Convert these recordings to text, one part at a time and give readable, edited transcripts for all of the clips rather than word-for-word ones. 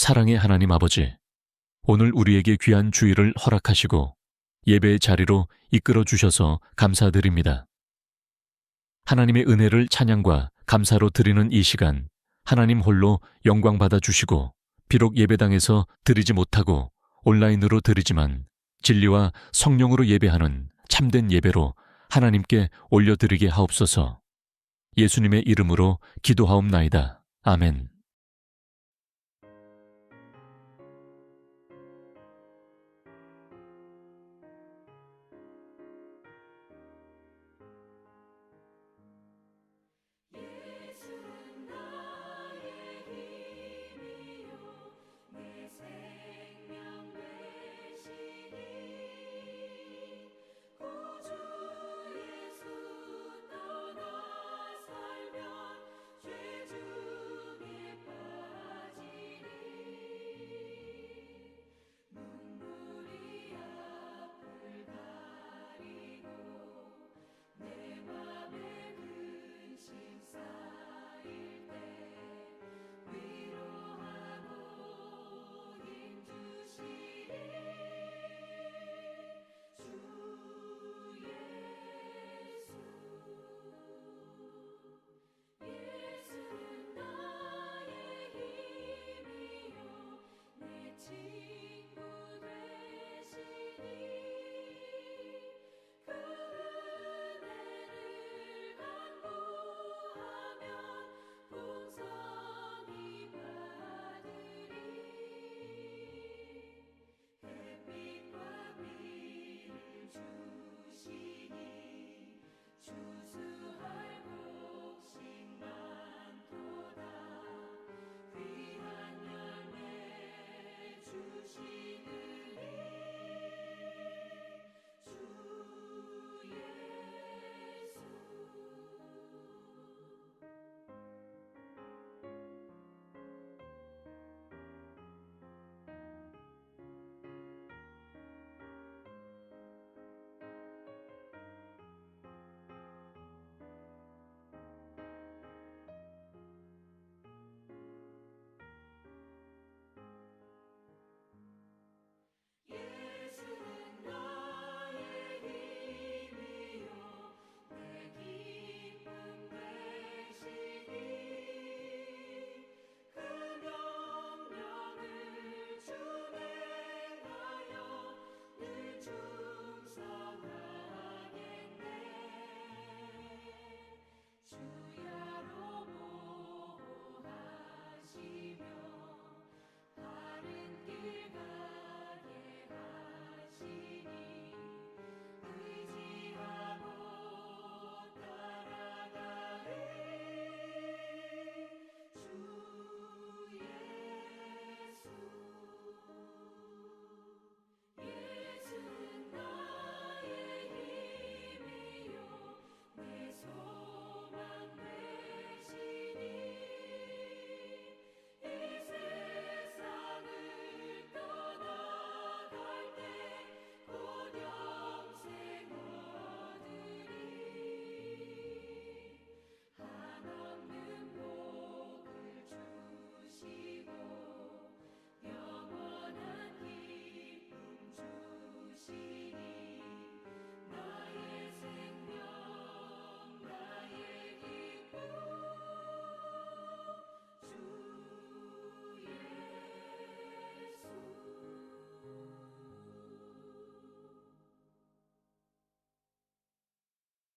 사랑의 하나님 아버지, 오늘 우리에게 귀한 주일을 허락하시고 예배의 자리로 이끌어 주셔서 감사드립니다. 하나님의 은혜를 찬양과 감사로 드리는 이 시간, 하나님 홀로 영광 받아 주시고 비록 예배당에서 드리지 못하고 온라인으로 드리지만 진리와 성령으로 예배하는 참된 예배로 하나님께 올려드리게 하옵소서. 예수님의 이름으로 기도하옵나이다. 아멘.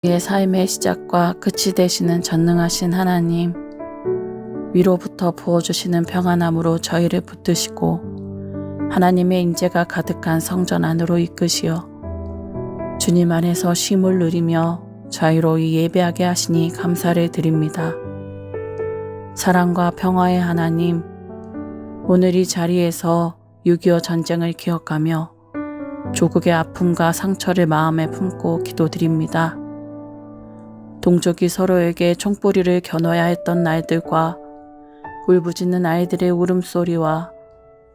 우리의 삶의 시작과 끝이 되시는 전능하신 하나님, 위로부터 부어주시는 평안함으로 저희를 붙드시고 하나님의 임재가 가득한 성전 안으로 이끄시어 주님 안에서 쉼을 누리며 자유로이 예배하게 하시니 감사를 드립니다. 사랑과 평화의 하나님, 오늘 이 자리에서 6.25 전쟁을 기억하며 조국의 아픔과 상처를 마음에 품고 기도드립니다. 동족이 서로에게 총뿌리를 겨눠야 했던 날들과 울부짖는 아이들의 울음소리와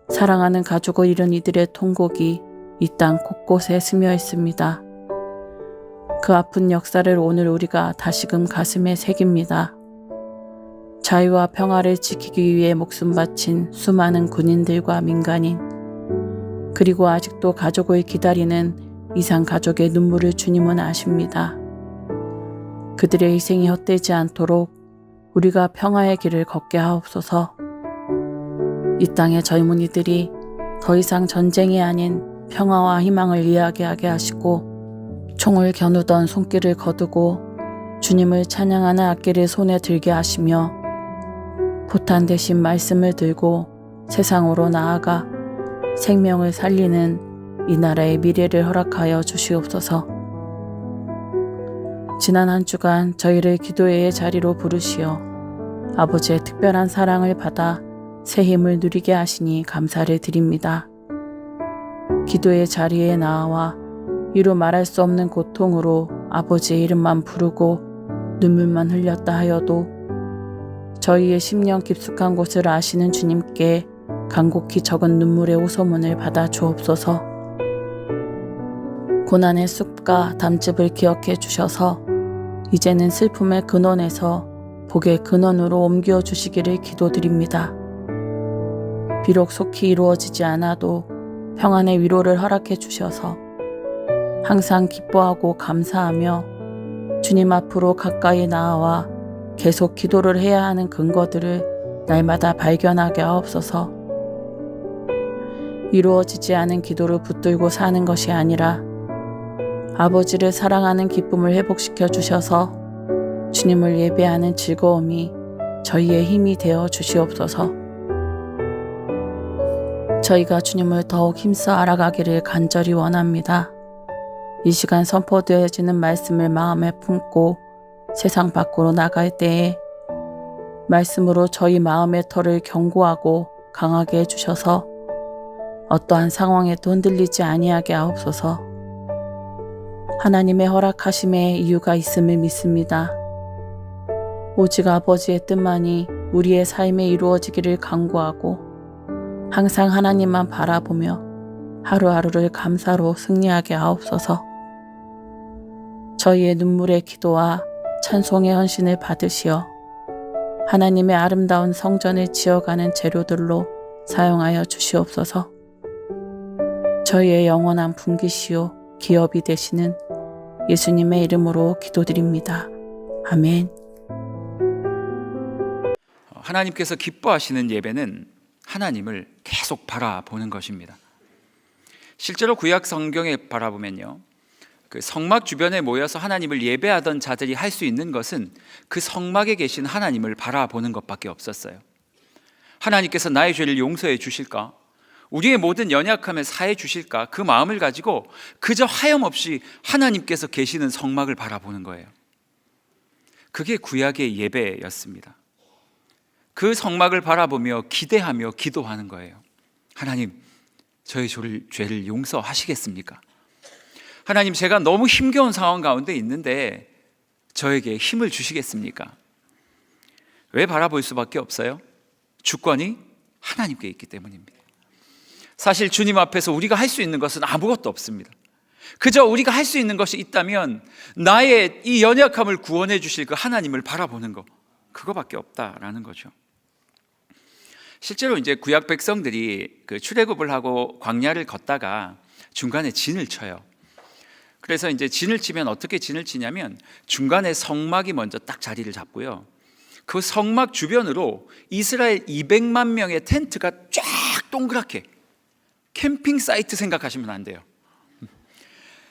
사랑하는 가족을 잃은 이들의 통곡이 이 땅 곳곳에 스며 있습니다. 그 아픈 역사를 오늘 우리가 다시금 가슴에 새깁니다. 자유와 평화를 지키기 위해 목숨 바친 수많은 군인들과 민간인, 그리고 아직도 가족을 기다리는 이상 가족의 눈물을 주님은 아십니다. 그들의 희생이 헛되지 않도록 우리가 평화의 길을 걷게 하옵소서. 이 땅의 젊은이들이 더 이상 전쟁이 아닌 평화와 희망을 이야기하게 하시고, 총을 겨누던 손길을 거두고 주님을 찬양하는 악기를 손에 들게 하시며, 포탄 대신 말씀을 들고 세상으로 나아가 생명을 살리는 이 나라의 미래를 허락하여 주시옵소서. 지난 한 주간 저희를 기도회의 자리로 부르시어 아버지의 특별한 사랑을 받아 새 힘을 누리게 하시니 감사를 드립니다. 기도의 자리에 나와 이루 말할 수 없는 고통으로 아버지의 이름만 부르고 눈물만 흘렸다 하여도 저희의 심령 깊숙한 곳을 아시는 주님께 간곡히 적은 눈물의 호소문을 받아 주옵소서. 고난의 숲과 담즙을 기억해 주셔서 이제는 슬픔의 근원에서 복의 근원으로 옮겨 주시기를 기도드립니다. 비록 속히 이루어지지 않아도 평안의 위로를 허락해 주셔서 항상 기뻐하고 감사하며 주님 앞으로 가까이 나아와 계속 기도를 해야 하는 근거들을 날마다 발견하게 하옵소서. 이루어지지 않은 기도를 붙들고 사는 것이 아니라 아버지를 사랑하는 기쁨을 회복시켜 주셔서 주님을 예배하는 즐거움이 저희의 힘이 되어 주시옵소서. 저희가 주님을 더욱 힘써 알아가기를 간절히 원합니다. 이 시간 선포되어지는 말씀을 마음에 품고 세상 밖으로 나갈 때에 말씀으로 저희 마음의 터를 견고하고 강하게 해주셔서 어떠한 상황에도 흔들리지 아니하게 하옵소서. 하나님의 허락하심에 이유가 있음을 믿습니다. 오직 아버지의 뜻만이 우리의 삶에 이루어지기를 간구하고 항상 하나님만 바라보며 하루하루를 감사로 승리하게 하옵소서. 저희의 눈물의 기도와 찬송의 헌신을 받으시어 하나님의 아름다운 성전을 지어가는 재료들로 사용하여 주시옵소서. 저희의 영원한 분기시요 기업이 되시는 예수님의 이름으로 기도드립니다. 아멘. 하나님께서 기뻐하시는 예배는 하나님을 계속 바라보는 것입니다. 실제로 구약 성경에 바라보면요, 그 성막 주변에 모여서 하나님을 예배하던 자들이 할 수 있는 것은 그 성막에 계신 하나님을 바라보는 것밖에 없었어요. 하나님께서 나의 죄를 용서해 주실까? 우리의 모든 연약함을 사해 주실까? 그 마음을 가지고 그저 하염없이 하나님께서 계시는 성막을 바라보는 거예요. 그게 구약의 예배였습니다. 그 성막을 바라보며 기대하며 기도하는 거예요. 하나님, 저의 죄를 용서하시겠습니까? 하나님, 제가 너무 힘겨운 상황 가운데 있는데 저에게 힘을 주시겠습니까? 왜 바라볼 수밖에 없어요? 주권이 하나님께 있기 때문입니다. 사실 주님 앞에서 우리가 할 수 있는 것은 아무것도 없습니다. 그저 우리가 할 수 있는 것이 있다면 나의 이 연약함을 구원해 주실 그 하나님을 바라보는 것, 그거밖에 없다라는 거죠. 실제로 이제 구약 백성들이 그 출애굽을 하고 광야를 걷다가 중간에 진을 쳐요. 그래서 이제 진을 치면 어떻게 진을 치냐면 중간에 성막이 먼저 딱 자리를 잡고요. 그 성막 주변으로 이스라엘 200만 명의 텐트가 쫙 동그랗게, 캠핑 사이트 생각하시면 안 돼요.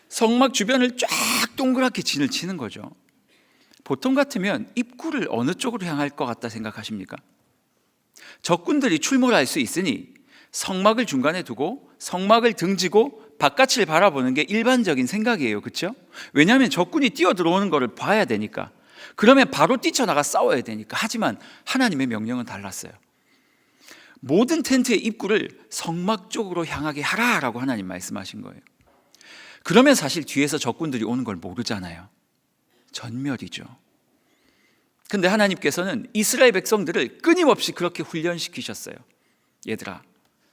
성막 주변을 쫙 동그랗게 진을 치는 거죠. 보통 같으면 입구를 어느 쪽으로 향할 것 같다 생각하십니까? 적군들이 출몰할 수 있으니 성막을 중간에 두고 성막을 등지고 바깥을 바라보는 게 일반적인 생각이에요. 그렇죠? 왜냐하면 적군이 뛰어들어오는 것을 봐야 되니까. 그러면 바로 뛰쳐나가 싸워야 되니까. 하지만 하나님의 명령은 달랐어요. 모든 텐트의 입구를 성막 쪽으로 향하게 하라라고 하나님 말씀하신 거예요. 그러면 사실 뒤에서 적군들이 오는 걸 모르잖아요. 전멸이죠. 근데 하나님께서는 이스라엘 백성들을 끊임없이 그렇게 훈련시키셨어요. 얘들아,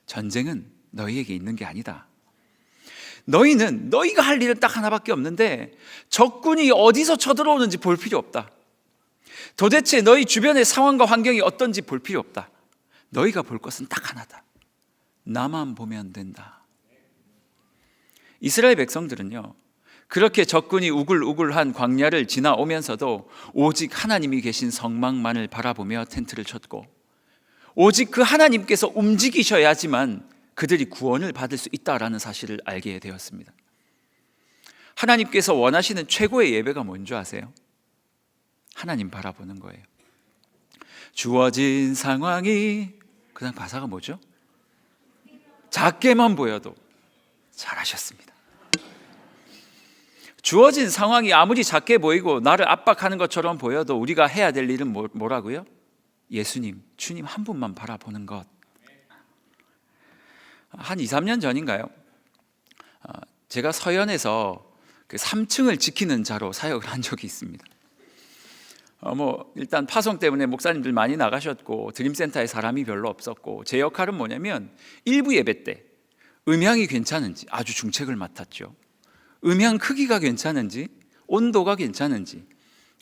전쟁은 너희에게 있는 게 아니다. 너희는 너희가 할 일은 딱 하나밖에 없는데 적군이 어디서 쳐들어오는지 볼 필요 없다. 도대체 너희 주변의 상황과 환경이 어떤지 볼 필요 없다. 너희가 볼 것은 딱 하나다. 나만 보면 된다. 이스라엘 백성들은요, 그렇게 적군이 우글우글한 광야를 지나오면서도 오직 하나님이 계신 성막만을 바라보며 텐트를 쳤고, 오직 그 하나님께서 움직이셔야지만 그들이 구원을 받을 수 있다라는 사실을 알게 되었습니다. 하나님께서 원하시는 최고의 예배가 뭔지 아세요? 하나님 바라보는 거예요. 주어진 상황이, 그 다음 가사가 뭐죠? 작게만 보여도 잘하셨습니다. 주어진 상황이 아무리 작게 보이고 나를 압박하는 것처럼 보여도 우리가 해야 될 일은 뭐라고요? 예수님, 주님 한 분만 바라보는 것. 한 2, 3년 전인가요? 제가 서연에서 그 3층을 지키는 자로 사역을 한 적이 있습니다. 일단 파송 때문에 목사님들 많이 나가셨고 드림센터에 사람이 별로 없었고, 제 역할은 뭐냐면 일부 예배 때 음향이 괜찮은지 아주 중책을 맡았죠. 음향 크기가 괜찮은지, 온도가 괜찮은지,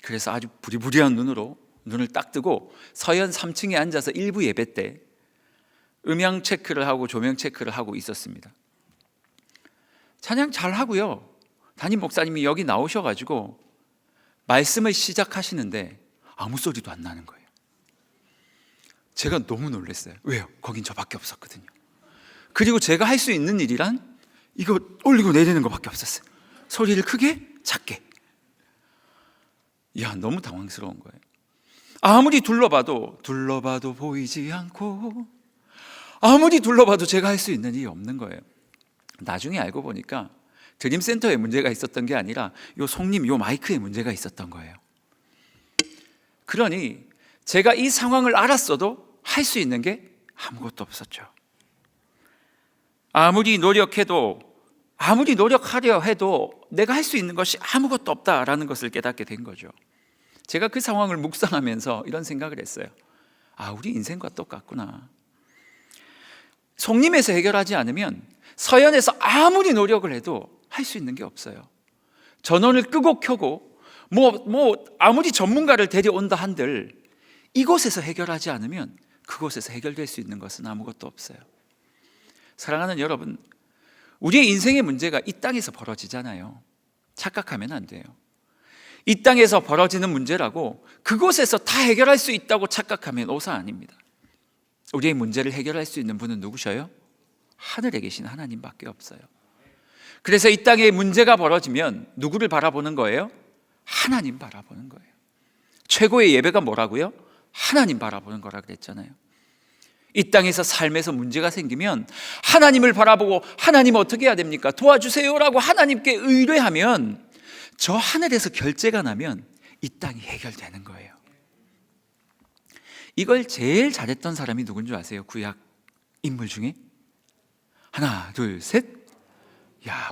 그래서 아주 부리부리한 눈을 딱 뜨고 서연 3층에 앉아서 일부 예배 때 음향 체크를 하고 조명 체크를 하고 있었습니다. 찬양 잘 하고요. 담임 목사님이 여기 나오셔가지고 말씀을 시작하시는데 아무 소리도 안 나는 거예요. 제가 너무 놀랐어요. 왜요? 거긴 저밖에 없었거든요. 그리고 제가 할 수 있는 일이란 이거 올리고 내리는 것밖에 없었어요. 소리를 크게, 작게. 너무 당황스러운 거예요. 아무리 둘러봐도 보이지 않고, 아무리 둘러봐도 제가 할 수 있는 일이 없는 거예요. 나중에 알고 보니까 드림센터에 문제가 있었던 게 아니라 요 송림, 요 마이크에 문제가 있었던 거예요. 그러니 제가 이 상황을 알았어도 할 수 있는 게 아무것도 없었죠. 아무리 노력하려 해도 내가 할 수 있는 것이 아무것도 없다라는 것을 깨닫게 된 거죠. 제가 그 상황을 묵상하면서 이런 생각을 했어요. 우리 인생과 똑같구나. 송림에서 해결하지 않으면 서연에서 아무리 노력을 해도 할 수 있는 게 없어요. 전원을 끄고 켜고 아무리 전문가를 데려온다 한들 이곳에서 해결하지 않으면 그곳에서 해결될 수 있는 것은 아무것도 없어요. 사랑하는 여러분, 우리의 인생의 문제가 이 땅에서 벌어지잖아요. 착각하면 안 돼요. 이 땅에서 벌어지는 문제라고 그곳에서 다 해결할 수 있다고 착각하면 오사 아닙니다. 우리의 문제를 해결할 수 있는 분은 누구셔요? 하늘에 계신 하나님밖에 없어요. 그래서 이 땅에 문제가 벌어지면 누구를 바라보는 거예요? 하나님 바라보는 거예요. 최고의 예배가 뭐라고요? 하나님 바라보는 거라 그랬잖아요. 이 땅에서 삶에서 문제가 생기면 하나님을 바라보고, 하나님 어떻게 해야 됩니까? 도와주세요라고 하나님께 의뢰하면 저 하늘에서 결제가 나면 이 땅이 해결되는 거예요. 이걸 제일 잘했던 사람이 누군 줄 아세요? 구약 인물 중에? 하나, 둘, 셋.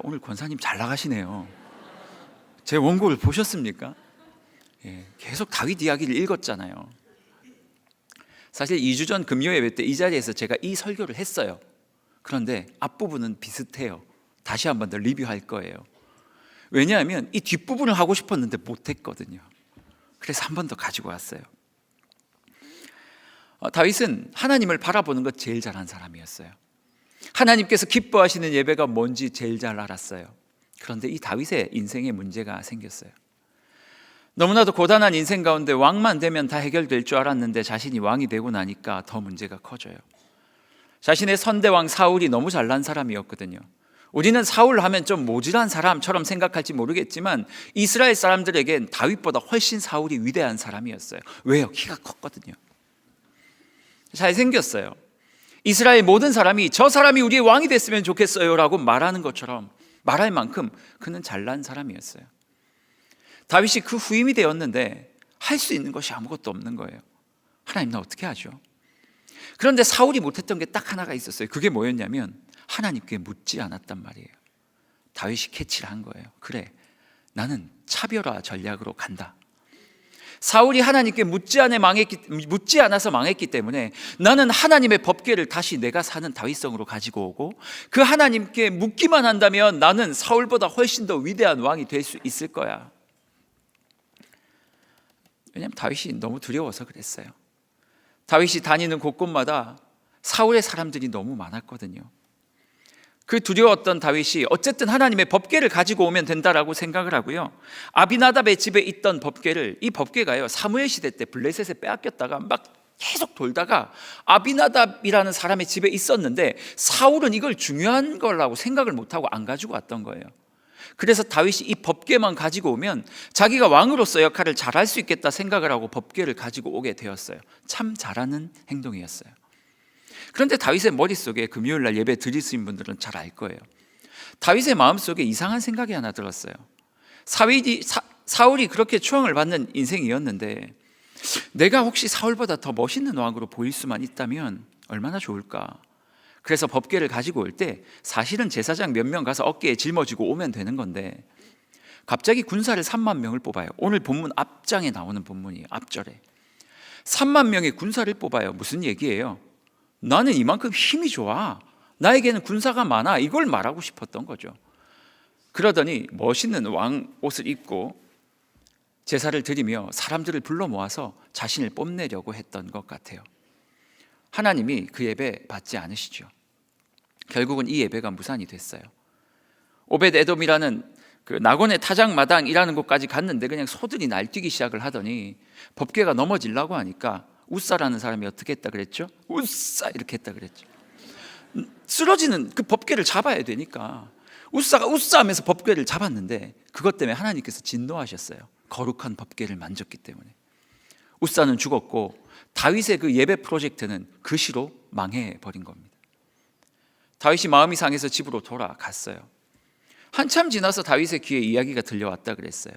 오늘 권사님 잘 나가시네요. 제 원고를 보셨습니까? 계속 다윗 이야기를 읽었잖아요. 사실 2주 전 금요 예배 때 이 자리에서 제가 이 설교를 했어요. 그런데 앞부분은 비슷해요. 다시 한 번 더 리뷰할 거예요. 왜냐하면 이 뒷부분을 하고 싶었는데 못했거든요. 그래서 한 번 더 가지고 왔어요. 다윗은 하나님을 바라보는 것 제일 잘한 사람이었어요. 하나님께서 기뻐하시는 예배가 뭔지 제일 잘 알았어요. 그런데 이 다윗의 인생에 문제가 생겼어요. 너무나도 고단한 인생 가운데 왕만 되면 다 해결될 줄 알았는데 자신이 왕이 되고 나니까 더 문제가 커져요. 자신의 선대왕 사울이 너무 잘난 사람이었거든요. 우리는 사울 하면 좀 모질한 사람처럼 생각할지 모르겠지만 이스라엘 사람들에겐 다윗보다 훨씬 사울이 위대한 사람이었어요. 왜요? 키가 컸거든요. 잘생겼어요. 이스라엘 모든 사람이 저 사람이 우리의 왕이 됐으면 좋겠어요 라고 말하는 것처럼 말할 만큼 그는 잘난 사람이었어요. 다윗이 그 후임이 되었는데 할 수 있는 것이 아무것도 없는 거예요. 하나님 나 어떻게 하죠? 그런데 사울이 못했던 게 딱 하나가 있었어요. 그게 뭐였냐면 하나님께 묻지 않았단 말이에요. 다윗이 캐치를 한 거예요. 그래, 나는 차별화 전략으로 간다. 사울이 하나님께 묻지 않아서 망했기 때문에 나는 하나님의 법궤를 다시 내가 사는 다윗성으로 가지고 오고 그 하나님께 묻기만 한다면 나는 사울보다 훨씬 더 위대한 왕이 될 수 있을 거야. 왜냐하면 다윗이 너무 두려워서 그랬어요. 다윗이 다니는 곳곳마다 사울의 사람들이 너무 많았거든요. 그 두려웠던 다윗이 어쨌든 하나님의 법궤를 가지고 오면 된다라고 생각을 하고요. 아비나답의 집에 있던 법궤를, 이 법궤가요, 사무엘 시대 때 블레셋에 빼앗겼다가 막 계속 돌다가 아비나답이라는 사람의 집에 있었는데 사울은 이걸 중요한 거라고 생각을 못하고 안 가지고 왔던 거예요. 그래서 다윗이 이 법궤만 가지고 오면 자기가 왕으로서 역할을 잘할 수 있겠다 생각을 하고 법궤를 가지고 오게 되었어요. 참 잘하는 행동이었어요. 그런데 다윗의 머릿속에 금요일날 예배 드리신 분들은 잘 알 거예요. 다윗의 마음속에 이상한 생각이 하나 들었어요. 사울이 그렇게 추앙을 받는 인생이었는데 내가 혹시 사울보다 더 멋있는 왕으로 보일 수만 있다면 얼마나 좋을까. 그래서 법궤를 가지고 올 때 사실은 제사장 몇 명 가서 어깨에 짊어지고 오면 되는 건데 갑자기 군사를 3만 명을 뽑아요. 오늘 본문 앞장에 나오는 본문이에요. 앞절에 3만 명의 군사를 뽑아요. 무슨 얘기예요? 나는 이만큼 힘이 좋아, 나에게는 군사가 많아, 이걸 말하고 싶었던 거죠. 그러더니 멋있는 왕 옷을 입고 제사를 드리며 사람들을 불러 모아서 자신을 뽐내려고 했던 것 같아요. 하나님이 그 예배 받지 않으시죠. 결국은 이 예배가 무산이 됐어요. 오벳 에돔이라는 그 나곤의 타작마당이라는 곳까지 갔는데 그냥 소들이 날뛰기 시작을 하더니 법궤가 넘어지려고 하니까 우사라는 사람이 어떻게 했다 그랬죠? 우사 이렇게 했다 그랬죠. 쓰러지는 그 법궤를 잡아야 되니까 우사가 우사하면서 법궤를 잡았는데 그것 때문에 하나님께서 진노하셨어요. 거룩한 법궤를 만졌기 때문에. 우사는 죽었고 다윗의 그 예배 프로젝트는 그 시로 망해버린 겁니다. 다윗이 마음이 상해서 집으로 돌아갔어요. 한참 지나서 다윗의 귀에 이야기가 들려왔다 그랬어요.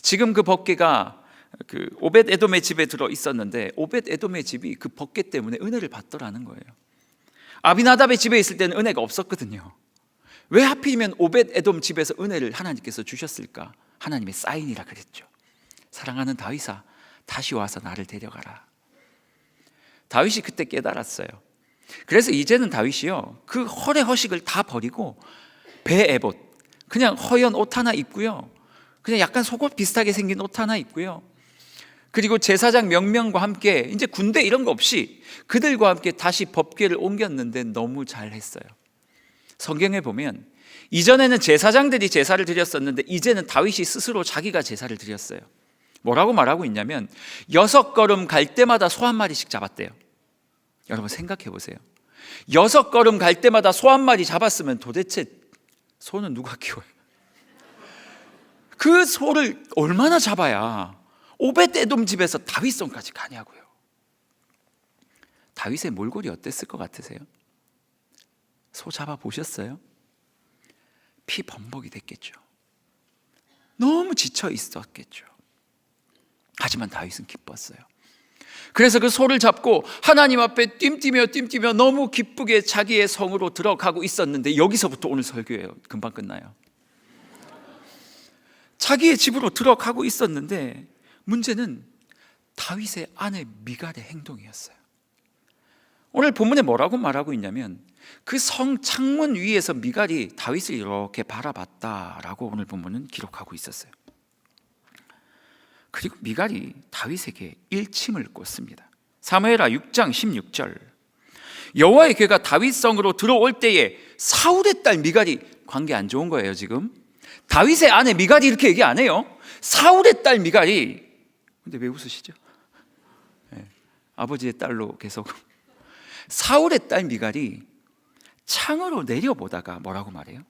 지금 그 법궤가 그 오벳 에돔의 집에 들어 있었는데 오벳 에돔의 집이 그 법궤 때문에 은혜를 받더라는 거예요. 아비나답의 집에 있을 때는 은혜가 없었거든요. 왜 하필이면 오벳 에돔 집에서 은혜를 하나님께서 주셨을까? 하나님의 사인이라 그랬죠. 사랑하는 다윗아, 다시 와서 나를 데려가라. 다윗이 그때 깨달았어요. 그래서 이제는 다윗이요, 그 허례 허식을 다 버리고 배 에봇, 그냥 허연 옷 하나 입고요, 그냥 약간 속옷 비슷하게 생긴 옷 하나 입고요, 그리고 제사장 몇 명과 함께 이제 군대 이런 거 없이 그들과 함께 다시 법궤를 옮겼는데 너무 잘했어요. 성경에 보면 이전에는 제사장들이 제사를 드렸었는데 이제는 다윗이 스스로 자기가 제사를 드렸어요. 뭐라고 말하고 있냐면 6걸음 갈 때마다 소 한 마리씩 잡았대요. 여러분 생각해 보세요. 6걸음 갈 때마다 소 한 마리 잡았으면 도대체 소는 누가 키워요? 그 소를 얼마나 잡아야 오벳 에돔 집에서 다윗성까지 가냐고요. 다윗의 몰골이 어땠을 것 같으세요? 소 잡아 보셨어요? 피 범벅이 됐겠죠. 너무 지쳐 있었겠죠. 하지만 다윗은 기뻤어요. 그래서 그 소를 잡고 하나님 앞에 뜀뛰며 너무 기쁘게 자기의 성으로 들어가고 있었는데 여기서부터 오늘 설교예요. 금방 끝나요. 자기의 집으로 들어가고 있었는데 문제는 다윗의 아내 미갈의 행동이었어요. 오늘 본문에 뭐라고 말하고 있냐면 그 성 창문 위에서 미갈이 다윗을 이렇게 바라봤다라고 오늘 본문은 기록하고 있었어요. 그리고 미갈이 다윗에게 일침을 꽂습니다. 사무엘하 6장 16절, 여호와의 궤가 다윗성으로 들어올 때에 사울의 딸 미갈이, 관계 안 좋은 거예요 지금. 다윗의 아내 미갈이 이렇게 얘기 안 해요. 사울의 딸 미갈이, 근데 왜 웃으시죠? 네, 아버지의 딸로 계속. 사울의 딸 미갈이 창으로 내려보다가 뭐라고 말해요?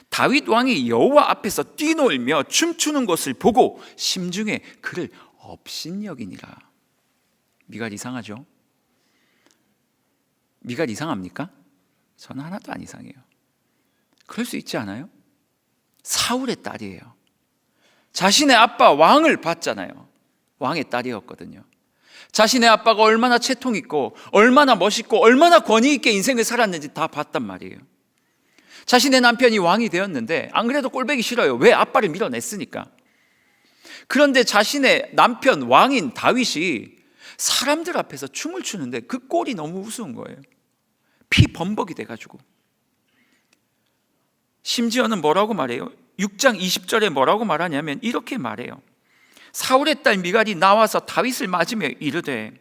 다윗 왕이 여호와 앞에서 뛰놀며 춤추는 것을 보고 심중에 그를 업신여기니라. 미갈 이상하죠? 미갈 이상합니까? 저는 하나도 안 이상해요. 그럴 수 있지 않아요? 사울의 딸이에요. 자신의 아빠 왕을 봤잖아요. 왕의 딸이었거든요. 자신의 아빠가 얼마나 채통 있고 얼마나 멋있고 얼마나 권위 있게 인생을 살았는지 다 봤단 말이에요. 자신의 남편이 왕이 되었는데 안 그래도 꼴보기 싫어요. 왜? 아빠를 밀어냈으니까. 그런데 자신의 남편 왕인 다윗이 사람들 앞에서 춤을 추는데 그 꼴이 너무 우스운 거예요. 피 범벅이 돼가지고. 심지어는 뭐라고 말해요? 6장 20절에 뭐라고 말하냐면 이렇게 말해요. 사울의 딸 미갈이 나와서 다윗을 맞으며 이르되,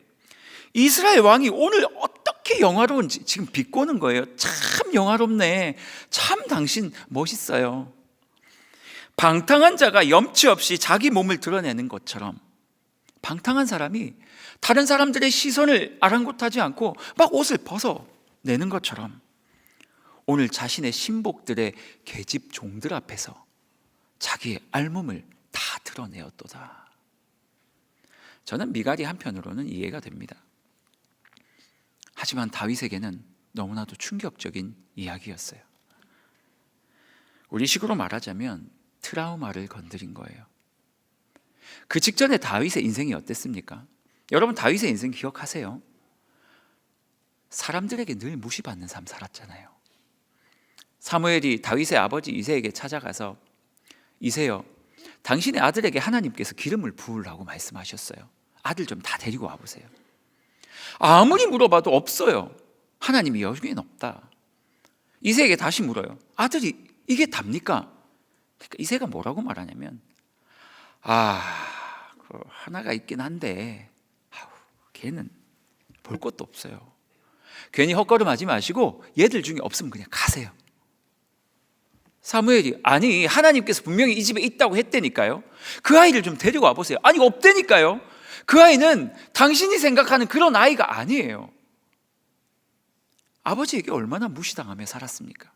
이스라엘 왕이 오늘 어떻게 영화로운지 지금 비꼬는 거예요. 참 영화롭네. 참 당신 멋있어요. 방탕한 자가 염치 없이 자기 몸을 드러내는 것처럼, 방탕한 사람이 다른 사람들의 시선을 아랑곳하지 않고 막 옷을 벗어내는 것처럼 오늘 자신의 신복들의 계집 종들 앞에서 자기의 알몸을 다 드러내었도다. 저는 미갈이 한편으로는 이해가 됩니다. 하지만 다윗에게는 너무나도 충격적인 이야기였어요. 우리 식으로 말하자면 트라우마를 건드린 거예요. 그 직전에 다윗의 인생이 어땠습니까? 여러분, 다윗의 인생 기억하세요? 사람들에게 늘 무시받는 삶 살았잖아요. 사무엘이 다윗의 아버지 이새에게 찾아가서, 이새여, 당신의 아들에게 하나님께서 기름을 부으라고 말씀하셨어요. 아들 좀 다 데리고 와보세요. 아무리 물어봐도 없어요. 하나님이 여기엔 없다. 이새에게 다시 물어요. 아들이 이게 답니까? 그러니까 이새가 뭐라고 말하냐면, 그 하나가 있긴 한데 걔는 볼 것도 없어요. 괜히 헛걸음하지 마시고 얘들 중에 없으면 그냥 가세요. 사무엘이, 아니 하나님께서 분명히 이 집에 있다고 했다니까요. 그 아이를 좀 데리고 와보세요. 아니 없다니까요. 그 아이는 당신이 생각하는 그런 아이가 아니에요. 아버지에게 얼마나 무시당하며 살았습니까?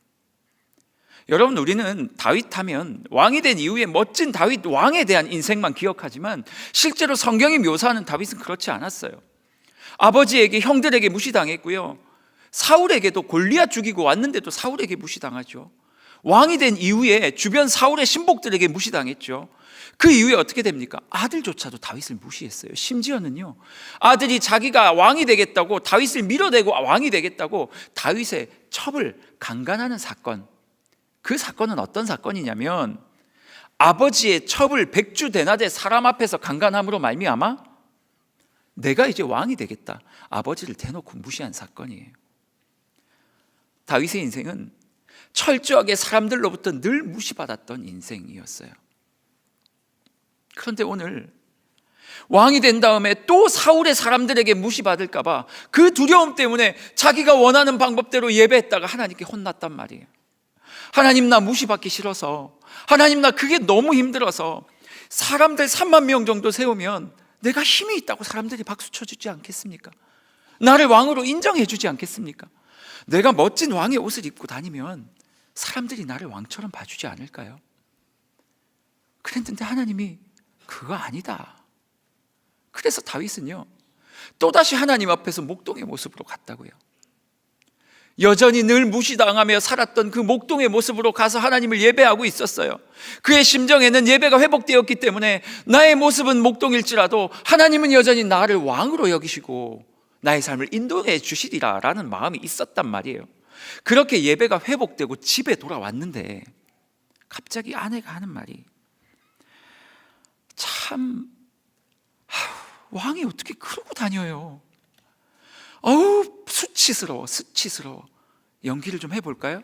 여러분, 우리는 다윗 하면 왕이 된 이후에 멋진 다윗 왕에 대한 인생만 기억하지만 실제로 성경이 묘사하는 다윗은 그렇지 않았어요. 아버지에게, 형들에게 무시당했고요. 사울에게도 골리앗 죽이고 왔는데도 사울에게 무시당하죠. 왕이 된 이후에 주변 사울의 신복들에게 무시당했죠. 그 이후에 어떻게 됩니까? 아들조차도 다윗을 무시했어요. 심지어는요, 아들이 자기가 왕이 되겠다고, 다윗을 밀어내고 왕이 되겠다고 다윗의 첩을 강간하는 사건. 그 사건은 어떤 사건이냐면, 아버지의 첩을 백주대낮에 사람 앞에서 강간함으로 말미암아 내가 이제 왕이 되겠다, 아버지를 대놓고 무시한 사건이에요. 다윗의 인생은 철저하게 사람들로부터 늘 무시받았던 인생이었어요. 그런데 오늘 왕이 된 다음에 또 사울의 사람들에게 무시받을까 봐 그 두려움 때문에 자기가 원하는 방법대로 예배했다가 하나님께 혼났단 말이에요. 하나님, 나 무시받기 싫어서, 하나님 나 그게 너무 힘들어서, 사람들 3만 명 정도 세우면 내가 힘이 있다고 사람들이 박수 쳐주지 않겠습니까? 나를 왕으로 인정해 주지 않겠습니까? 내가 멋진 왕의 옷을 입고 다니면 사람들이 나를 왕처럼 봐주지 않을까요? 그랬는데 하나님이 그거 아니다. 그래서 다윗은요, 또다시 하나님 앞에서 목동의 모습으로 갔다고요. 여전히 늘 무시당하며 살았던 그 목동의 모습으로 가서 하나님을 예배하고 있었어요. 그의 심정에는 예배가 회복되었기 때문에 나의 모습은 목동일지라도 하나님은 여전히 나를 왕으로 여기시고 나의 삶을 인도해 주시리라 라는 마음이 있었단 말이에요. 그렇게 예배가 회복되고 집에 돌아왔는데 갑자기 아내가 하는 말이, 참 왕이 어떻게 그러고 다녀요? 수치스러워. 연기를 좀 해볼까요?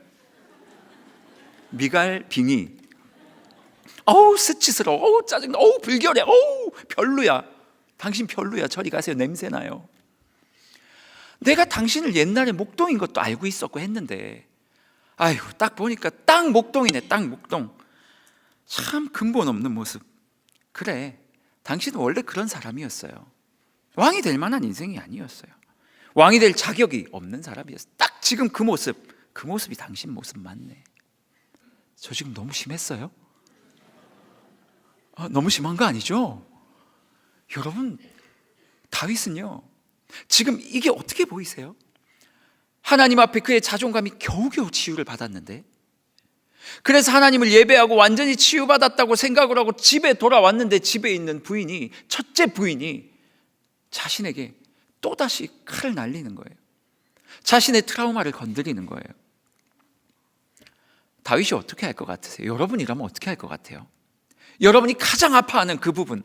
미갈 빙의. 수치스러워. 짜증나. 불결해. 별로야. 당신 별로야. 저리 가세요. 냄새나요. 내가 당신을 옛날에 목동인 것도 알고 있었고 했는데, 딱 보니까 딱 목동이네. 딱 목동. 참 근본 없는 모습. 그래, 당신은 원래 그런 사람이었어요. 왕이 될 만한 인생이 아니었어요. 왕이 될 자격이 없는 사람이었어요. 딱 지금 그 모습이 당신 모습 맞네. 저 지금 너무 심했어요? 너무 심한 거 아니죠? 여러분, 다윗은요, 지금 이게 어떻게 보이세요? 하나님 앞에 그의 자존감이 겨우겨우 치유를 받았는데, 그래서 하나님을 예배하고 완전히 치유받았다고 생각을 하고 집에 돌아왔는데, 집에 있는 부인이, 첫째 부인이 자신에게 또다시 칼을 날리는 거예요. 자신의 트라우마를 건드리는 거예요. 다윗이 어떻게 할 것 같으세요? 여러분이라면 어떻게 할 것 같아요? 여러분이 가장 아파하는 그 부분,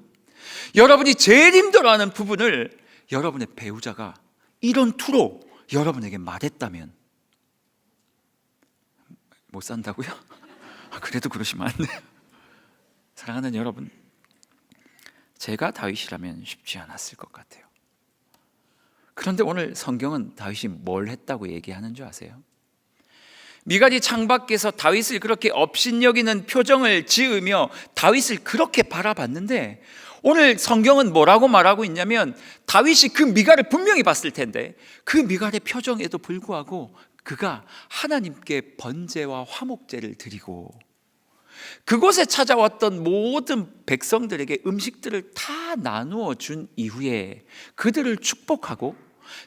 여러분이 제일 힘들어하는 부분을 여러분의 배우자가 이런 투로 여러분에게 말했다면 못 산다고요? 그래도 그러시면 안 돼요. 사랑하는 여러분, 제가 다윗이라면 쉽지 않았을 것 같아요. 그런데 오늘 성경은 다윗이 뭘 했다고 얘기하는 줄 아세요? 미갈이 창밖에서 다윗을 그렇게 업신여기는 표정을 지으며 다윗을 그렇게 바라봤는데, 오늘 성경은 뭐라고 말하고 있냐면, 다윗이 그 미갈을 분명히 봤을 텐데 그 미갈의 표정에도 불구하고 그가 하나님께 번제와 화목제를 드리고 그곳에 찾아왔던 모든 백성들에게 음식들을 다 나누어 준 이후에 그들을 축복하고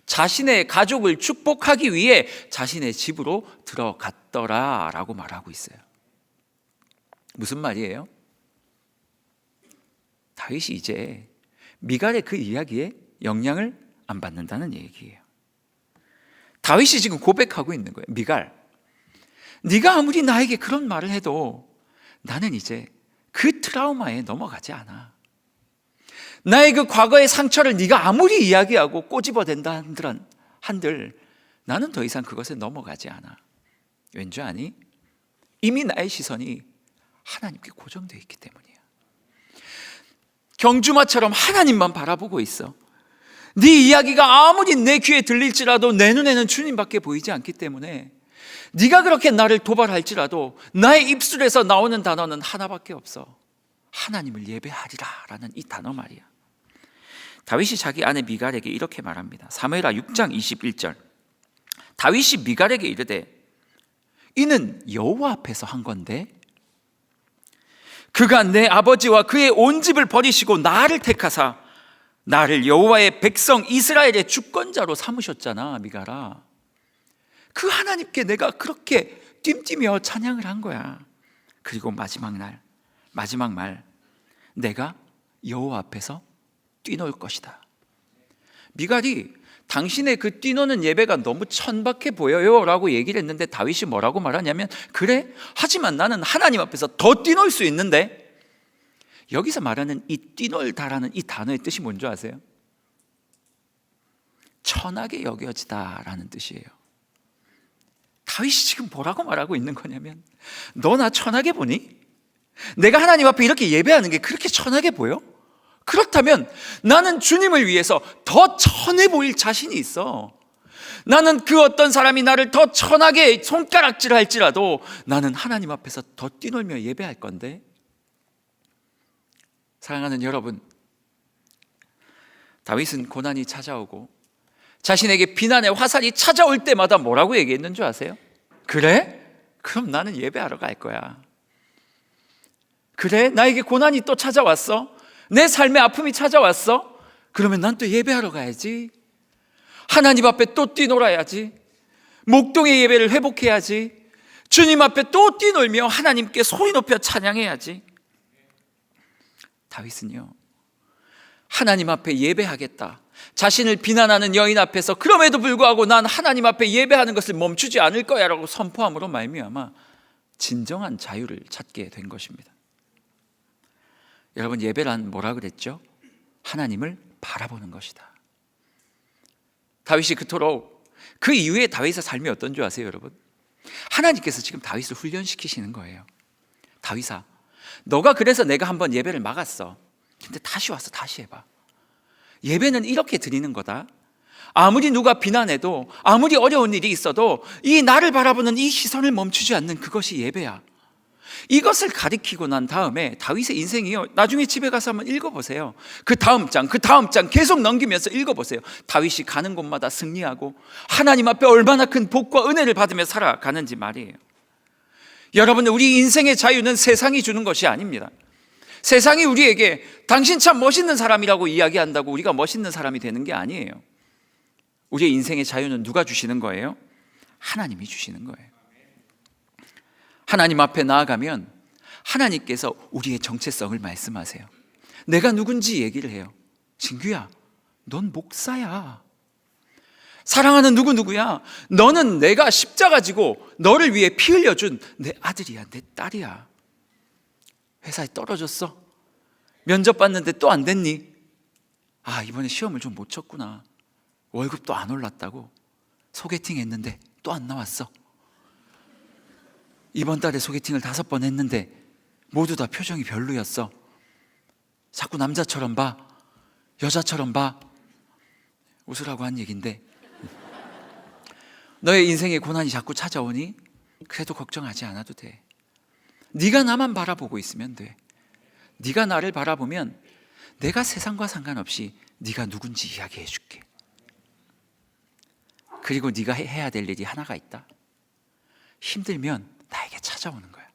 자신의 가족을 축복하기 위해 자신의 집으로 들어갔더라 라고 말하고 있어요. 무슨 말이에요? 다윗이 이제 미갈의 그 이야기에 영향을 안 받는다는 얘기예요. 다윗이 지금 고백하고 있는 거예요. 미갈, 네가 아무리 나에게 그런 말을 해도 나는 이제 그 트라우마에 넘어가지 않아. 나의 그 과거의 상처를 네가 아무리 이야기하고 꼬집어댄다 한들 나는 더 이상 그것에 넘어가지 않아. 왠지 아니? 이미 나의 시선이 하나님께 고정되어 있기 때문이야. 경주마처럼 하나님만 바라보고 있어. 네 이야기가 아무리 내 귀에 들릴지라도 내 눈에는 주님밖에 보이지 않기 때문에 네가 그렇게 나를 도발할지라도 나의 입술에서 나오는 단어는 하나밖에 없어. 하나님을 예배하리라 라는 이 단어 말이야. 다윗이 자기 아내 미갈에게 이렇게 말합니다. 사무엘하 6장 21절. 다윗이 미갈에게 이르되 이는 여호와 앞에서 한 건데 그가 내 아버지와 그의 온 집을 버리시고 나를 택하사 나를 여호와의 백성 이스라엘의 주권자로 삼으셨잖아. 미갈아, 그 하나님께 내가 그렇게 뜀뛰며 찬양을 한 거야. 그리고 마지막 말, 내가 여호와 앞에서 뛰놀 것이다. 미갈이 당신의 그 뛰노는 예배가 너무 천박해 보여요 라고 얘기를 했는데 다윗이 뭐라고 말하냐면, 그래? 하지만 나는 하나님 앞에서 더 뛰놀 수 있는데. 여기서 말하는 이 뛰놀다라는 이 단어의 뜻이 뭔지 아세요? 천하게 여겨지다 라는 뜻이에요. 다윗이 지금 뭐라고 말하고 있는 거냐면, 너 나 천하게 보니? 내가 하나님 앞에 이렇게 예배하는 게 그렇게 천하게 보여? 그렇다면 나는 주님을 위해서 더 천해 보일 자신이 있어. 나는 그 어떤 사람이 나를 더 천하게 손가락질 할지라도 나는 하나님 앞에서 더 뛰놀며 예배할 건데. 사랑하는 여러분, 다윗은 고난이 찾아오고 자신에게 비난의 화살이 찾아올 때마다 뭐라고 얘기했는 줄 아세요? 그래? 그럼 나는 예배하러 갈 거야. 그래? 나에게 고난이 또 찾아왔어? 내 삶의 아픔이 찾아왔어? 그러면 난 또 예배하러 가야지. 하나님 앞에 또 뛰놀아야지. 목동의 예배를 회복해야지. 주님 앞에 또 뛰놀며 하나님께 소리 높여 찬양해야지. 다윗은요, 하나님 앞에 예배하겠다, 자신을 비난하는 여인 앞에서 그럼에도 불구하고 난 하나님 앞에 예배하는 것을 멈추지 않을 거야 라고 선포함으로 말미암아 진정한 자유를 찾게 된 것입니다. 여러분, 예배란 뭐라 그랬죠? 하나님을 바라보는 것이다. 다윗이 그토록, 그 이후에 다윗의 삶이 어떤 줄 아세요 여러분? 하나님께서 지금 다윗을 훈련시키시는 거예요. 다윗아, 너가 그래서 내가 한번 예배를 막았어. 근데 다시 와서 다시 해봐. 예배는 이렇게 드리는 거다. 아무리 누가 비난해도, 아무리 어려운 일이 있어도 이 나를 바라보는 이 시선을 멈추지 않는 그것이 예배야. 이것을 가리키고 난 다음에 다윗의 인생이요, 나중에 집에 가서 한번 읽어보세요. 그 다음 장 계속 넘기면서 읽어보세요. 다윗이 가는 곳마다 승리하고 하나님 앞에 얼마나 큰 복과 은혜를 받으며 살아가는지 말이에요. 여러분, 우리 인생의 자유는 세상이 주는 것이 아닙니다. 세상이 우리에게 당신 참 멋있는 사람이라고 이야기한다고 우리가 멋있는 사람이 되는 게 아니에요. 우리의 인생의 자유는 누가 주시는 거예요? 하나님이 주시는 거예요. 하나님 앞에 나아가면 하나님께서 우리의 정체성을 말씀하세요. 내가 누군지 얘기를 해요. 진규야, 넌 목사야. 사랑하는 누구야? 너는 내가 십자가 지고 너를 위해 피 흘려준 내 아들이야, 내 딸이야. 회사에 떨어졌어? 면접 봤는데 또 안 됐니? 아, 이번에 시험을 좀 못 쳤구나. 월급도 안 올랐다고. 소개팅 했는데 또 안 나왔어. 이번 달에 소개팅을 5번 했는데 모두 다 표정이 별로였어. 자꾸 남자처럼 봐, 여자처럼 봐. 웃으라고 한 얘기인데, 너의 인생에 고난이 자꾸 찾아오니 그래도 걱정하지 않아도 돼. 네가 나만 바라보고 있으면 돼. 네가 나를 바라보면 내가 세상과 상관없이 네가 누군지 이야기해 줄게. 그리고 네가 해야 될 일이 하나가 있다. 힘들면 나에게 찾아오는 거야.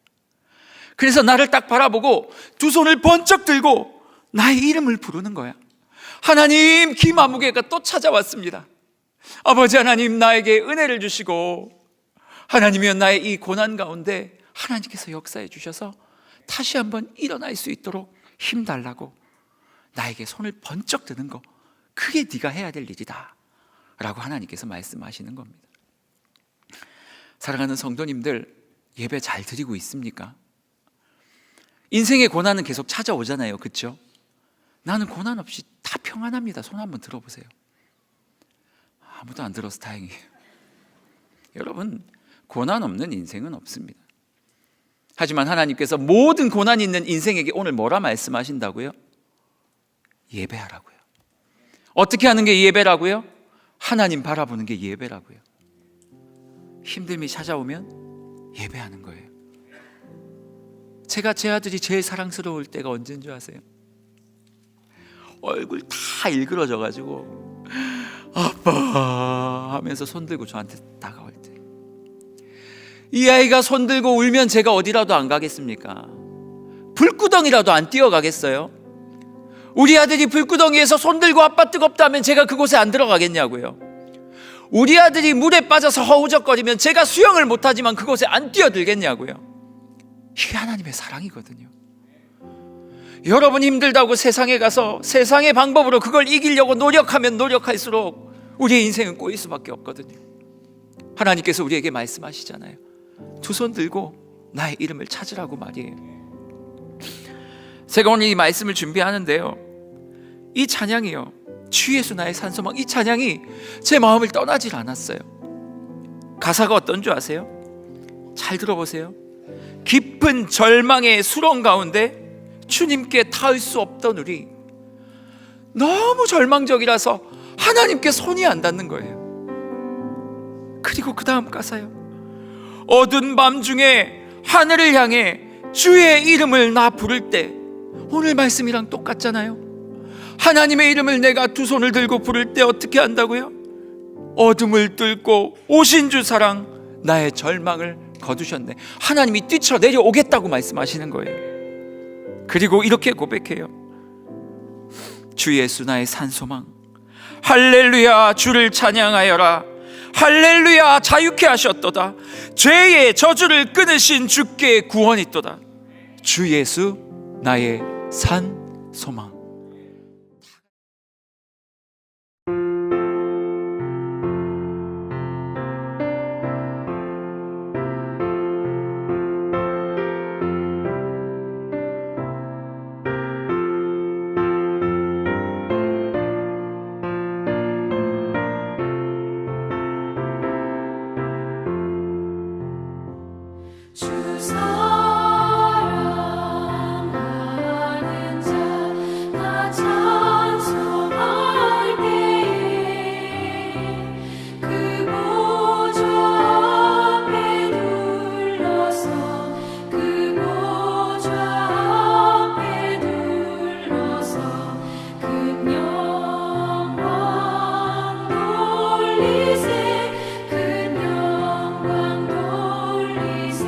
그래서 나를 딱 바라보고 두 손을 번쩍 들고 나의 이름을 부르는 거야. 하나님, 김아무개가 또 찾아왔습니다. 아버지 하나님, 나에게 은혜를 주시고, 하나님이여, 나의 이 고난 가운데 하나님께서 역사해 주셔서 다시 한번 일어날 수 있도록 힘 달라고 나에게 손을 번쩍 드는 거, 그게 네가 해야 될 일이다 라고 하나님께서 말씀하시는 겁니다. 사랑하는 성도님들, 예배 잘 드리고 있습니까? 인생의 고난은 계속 찾아오잖아요, 그렇죠? 나는 고난 없이 다 평안합니다. 손 한번 들어보세요. 아무도 안 들어서 다행이에요. 여러분, 고난 없는 인생은 없습니다. 하지만 하나님께서 모든 고난 있는 인생에게 오늘 뭐라 말씀하신다고요? 예배하라고요. 어떻게 하는 게 예배라고요? 하나님 바라보는 게 예배라고요. 힘듦이 찾아오면 예배하는 거예요. 제가 제 아들이 제일 사랑스러울 때가 언제인 줄 아세요? 얼굴 다 일그러져 가지고 아빠 하면서 손들고 저한테 다가올 때, 이 아이가 손들고 울면 제가 어디라도 안 가겠습니까? 불구덩이라도 안 뛰어가겠어요? 우리 아들이 불구덩이에서 손들고 아빠 뜨겁다면 제가 그곳에 안 들어가겠냐고요? 우리 아들이 물에 빠져서 허우적거리면 제가 수영을 못하지만 그곳에 안 뛰어들겠냐고요? 이게 하나님의 사랑이거든요. 여러분, 힘들다고 세상에 가서 세상의 방법으로 그걸 이기려고 노력하면 노력할수록 우리의 인생은 꼬일 수밖에 없거든요. 하나님께서 우리에게 말씀하시잖아요. 두 손 들고 나의 이름을 찾으라고 말이에요. 제가 오늘 이 말씀을 준비하는데요, 이 찬양이요, 주 예수 나의 산소망, 이 찬양이 제 마음을 떠나질 않았어요. 가사가 어떤 줄 아세요? 잘 들어보세요. 깊은 절망의 수렁 가운데 주님께 닿을 수 없던 우리, 너무 절망적이라서 하나님께 손이 안 닿는 거예요. 그리고 그 다음 가사요. 어두운 밤 중에 하늘을 향해 주의 이름을 나 부를 때, 오늘 말씀이랑 똑같잖아요. 하나님의 이름을 내가 두 손을 들고 부를 때 어떻게 한다고요? 어둠을 뚫고 오신 주 사랑, 나의 절망을 거두셨네. 하나님이 뛰쳐 내려오겠다고 말씀하시는 거예요. 그리고 이렇게 고백해요. 주 예수 나의 산소망, 할렐루야 주를 찬양하여라. 할렐루야 자유케 하셨도다. 죄의 저주를 끊으신 주께 구원이 있도다. 주 예수 나의 산소망. 주 사랑하는 자 나 찬송할 때에 그 보좌 앞에 둘러서 그 보좌 앞에 둘러서 큰 영광 돌리세 큰 영광 돌리세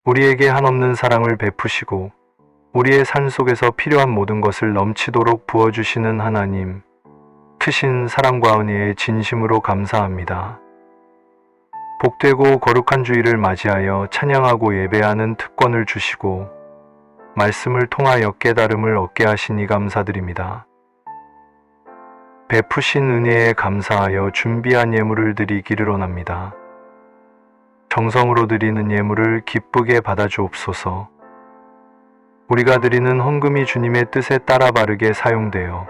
우리에게 한없는 사랑을 베푸시고 우리의 삶 속에서 필요한 모든 것을 넘치도록 부어주시는 하나님, 크신 사랑과 은혜에 진심으로 감사합니다. 복되고 거룩한 주일을 맞이하여 찬양하고 예배하는 특권을 주시고 말씀을 통하여 깨달음을 얻게 하시니 감사드립니다. 베푸신 은혜에 감사하여 준비한 예물을 드리기를 원합니다. 정성으로 드리는 예물을 기쁘게 받아주옵소서. 우리가 드리는 헌금이 주님의 뜻에 따라 바르게 사용되어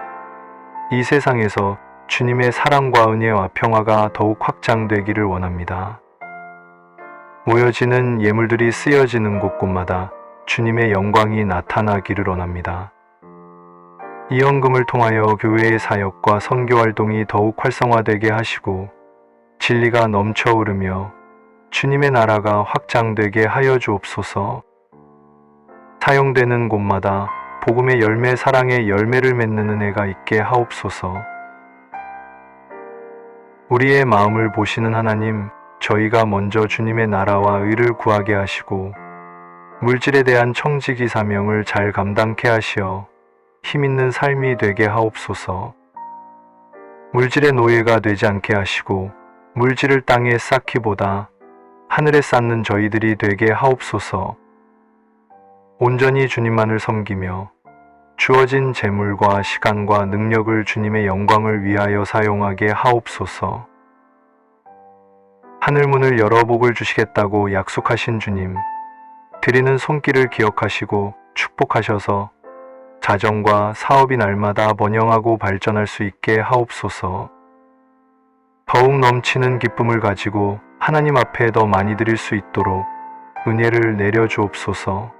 이 세상에서 주님의 사랑과 은혜와 평화가 더욱 확장되기를 원합니다. 모여지는 예물들이 쓰여지는 곳곳마다 주님의 영광이 나타나기를 원합니다. 이 헌금을 통하여 교회의 사역과 선교 활동이 더욱 활성화되게 하시고 진리가 넘쳐 흐르며 주님의 나라가 확장되게 하여 주옵소서. 사용되는 곳마다 복음의 열매, 사랑의 열매를 맺는 은혜가 있게 하옵소서. 우리의 마음을 보시는 하나님, 저희가 먼저 주님의 나라와 의를 구하게 하시고 물질에 대한 청지기 사명을 잘 감당케 하시어 힘있는 삶이 되게 하옵소서. 물질의 노예가 되지 않게 하시고 물질을 땅에 쌓기보다 하늘에 쌓는 저희들이 되게 하옵소서. 온전히 주님만을 섬기며 주어진 재물과 시간과 능력을 주님의 영광을 위하여 사용하게 하옵소서. 하늘문을 열어 복을 주시겠다고 약속하신 주님, 드리는 손길을 기억하시고 축복하셔서 자정과 사업이 날마다 번영하고 발전할 수 있게 하옵소서. 더욱 넘치는 기쁨을 가지고 하나님 앞에 더 많이 드릴 수 있도록 은혜를 내려주옵소서.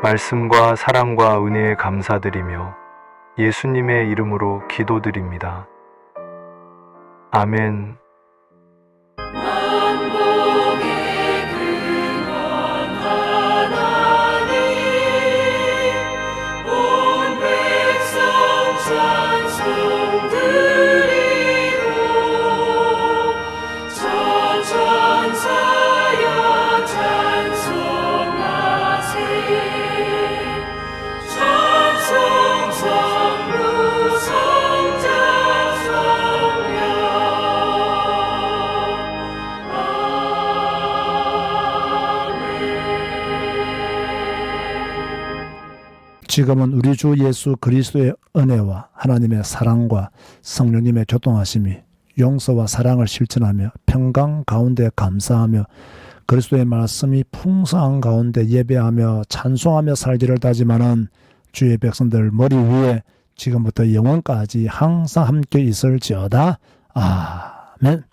말씀과 사랑과 은혜에 감사드리며 예수님의 이름으로 기도드립니다. 아멘. 만복의 근원 하나님, 온 백성 찬송 드리고 천천사여 찬송하세. 찬송 성부 성자 성령. 지금은 우리 주 예수 그리스도의 은혜와 하나님의 사랑과 성령님의 교통하심이 용서와 사랑을 실천하며 평강 가운데 감사하며 그리스도의 말씀이 풍성한 가운데 예배하며 찬송하며 살기를 다짐하는 주의 백성들 머리 위에 지금부터 영원까지 항상 함께 있을지어다. 아멘.